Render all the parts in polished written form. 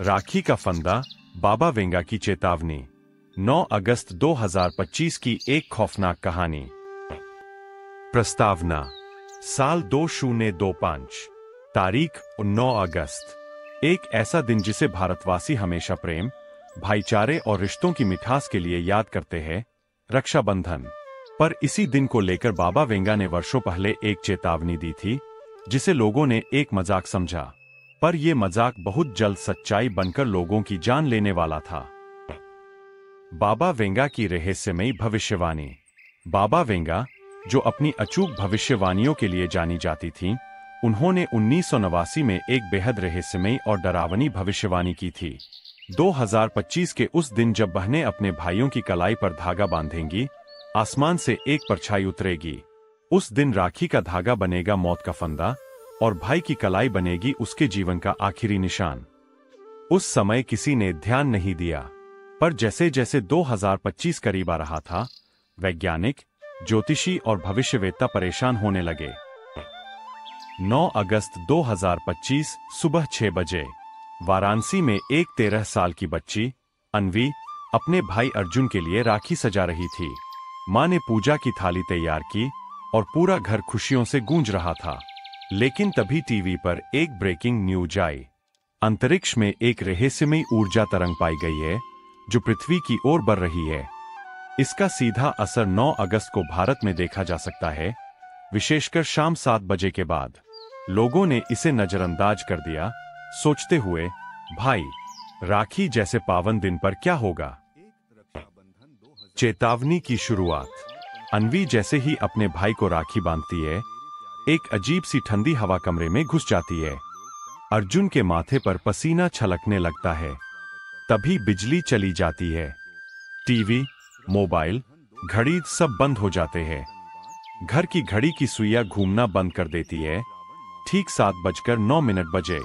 राखी का फंदा, बाबा वेंगा की चेतावनी। 9 अगस्त 2025 की एक खौफनाक कहानी। प्रस्तावना, साल 2025, तारीख 9 अगस्त। एक ऐसा दिन जिसे भारतवासी हमेशा प्रेम, भाईचारे और रिश्तों की मिठास के लिए याद करते हैं, रक्षाबंधन। पर इसी दिन को लेकर बाबा वेंगा ने वर्षों पहले एक चेतावनी दी थी, जिसे लोगों ने एक मजाक समझा। पर यह मजाक बहुत जल्द सच्चाई बनकर लोगों की जान लेने वाला था। बाबा वेंगा की रहस्यमयी भविष्यवाणी। बाबा वेंगा, जो अपनी अचूक भविष्यवाणियों के लिए जानी जाती थीं, उन्होंने 1989 में एक बेहद रहस्यमयी और डरावनी भविष्यवाणी की थी। 2025 के उस दिन जब बहनें अपने भाइयों की कलाई पर धागा बांधेंगी, आसमान से एक परछाई उतरेगी। उस दिन राखी का धागा बनेगा मौत का फंदा और भाई की कलाई बनेगी उसके जीवन का आखिरी निशान। उस समय किसी ने ध्यान नहीं दिया, पर जैसे जैसे 2025 करीब आ रहा था, वैज्ञानिक, ज्योतिषी और भविष्यवेत्ता परेशान होने लगे। 9 अगस्त 2025 सुबह 6 बजे वाराणसी में एक 13 साल की बच्ची अन्वी अपने भाई अर्जुन के लिए राखी सजा रही थी। मां ने पूजा की थाली तैयार की और पूरा घर खुशियों से गूंज रहा था। लेकिन तभी टीवी पर एक ब्रेकिंग न्यूज आई। अंतरिक्ष में एक रहस्यमयी ऊर्जा तरंग पाई गई है, जो पृथ्वी की ओर बढ़ रही है। इसका सीधा असर 9 अगस्त को भारत में देखा जा सकता है, विशेषकर शाम 7 बजे के बाद। लोगों ने इसे नजरअंदाज कर दिया, सोचते हुए, भाई, राखी जैसे पावन दिन पर क्या होगा। चेतावनी की शुरुआत। अन्वी जैसे ही अपने भाई को राखी बांधती है, एक अजीब सी ठंडी हवा कमरे में घुस जाती है। अर्जुन के माथे पर पसीना छलकने लगता है। तभी बिजली चली जाती है। टीवी, मोबाइल, घड़ी सब बंद हो जाते हैं। घर की घड़ी की सुइयां घूमना बंद कर देती है। ठीक 7:09 बजे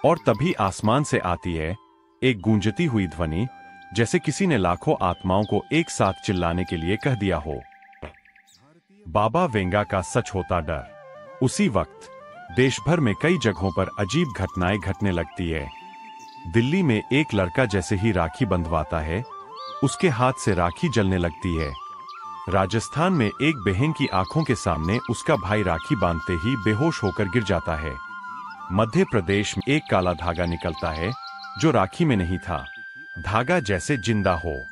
और तभी आसमान से आती है एक गूंजती हुई ध्वनि, जैसे किसी ने लाखों आत्माओं को एक साथ चिल्लाने के लिए कह दिया हो। बाबा वेंगा का सच होता डर। उसी वक्त देश भर में कई जगहों पर अजीब घटनाएं घटने लगती है। दिल्ली में एक लड़का जैसे ही राखी बंधवाता है, उसके हाथ से राखी जलने लगती है। राजस्थान में एक बहन की आंखों के सामने उसका भाई राखी बांधते ही बेहोश होकर गिर जाता है। मध्य प्रदेश में एक काला धागा निकलता है, जो राखी में नहीं था। धागा जैसे जिंदा हो।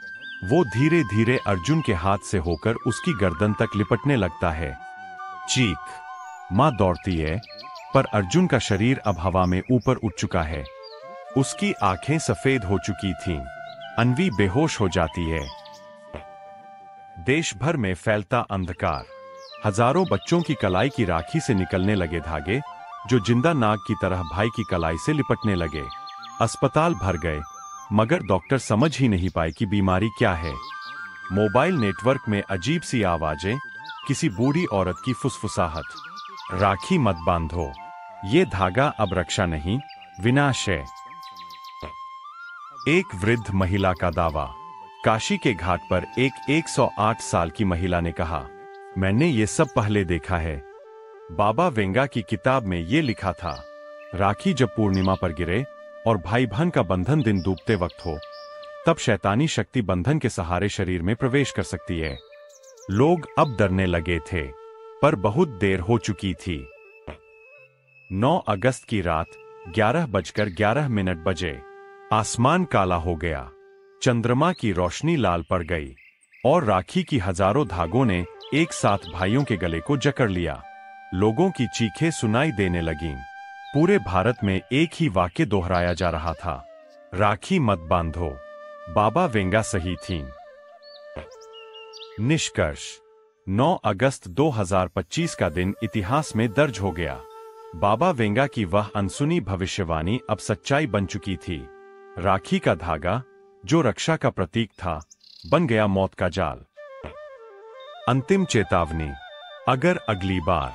वो धीरे धीरे अर्जुन के हाथ से होकर उसकी गर्दन तक लिपटने लगता है। चीख। मां दौड़ती है, पर अर्जुन का शरीर अब हवा में ऊपर उठ चुका है। उसकी आंखें सफेद हो चुकी थीं। अन्वी बेहोश हो जाती है। देश भर में फैलता अंधकार। हजारों बच्चों की कलाई की राखी से निकलने लगे धागे, जो जिंदा नाग की तरह भाई की कलाई से लिपटने लगे। अस्पताल भर गए, मगर डॉक्टर समझ ही नहीं पाए कि बीमारी क्या है। मोबाइल नेटवर्क में अजीब सी आवाजें, किसी बूढ़ी औरत की फुसफुसाहट, राखी मत बांधो, ये धागा अब रक्षा नहीं, विनाश है। एक वृद्ध महिला का दावा। काशी के घाट पर एक 108 साल की महिला ने कहा, मैंने ये सब पहले देखा है। बाबा वेंगा की किताब में ये लिखा था, राखी जब पूर्णिमा पर गिरे और भाई बहन का बंधन दिन डूबते वक्त हो, तब शैतानी शक्ति बंधन के सहारे शरीर में प्रवेश कर सकती है। लोग अब डरने लगे थे, पर बहुत देर हो चुकी थी। 9 अगस्त की रात 11:11 बजे आसमान काला हो गया। चंद्रमा की रोशनी लाल पड़ गई और राखी की हजारों धागों ने एक साथ भाइयों के गले को जकड़ लिया। लोगों की चीखें सुनाई देने लगीं। पूरे भारत में एक ही वाक्य दोहराया जा रहा था, राखी मत बांधो। बाबा वेंगा सही थीं। निष्कर्ष। 9 अगस्त 2025 का दिन इतिहास में दर्ज हो गया। बाबा वेंगा की वह अनसुनी भविष्यवाणी अब सच्चाई बन चुकी थी। राखी का धागा, जो रक्षा का प्रतीक था, बन गया मौत का जाल। अंतिम चेतावनी, अगर अगली बार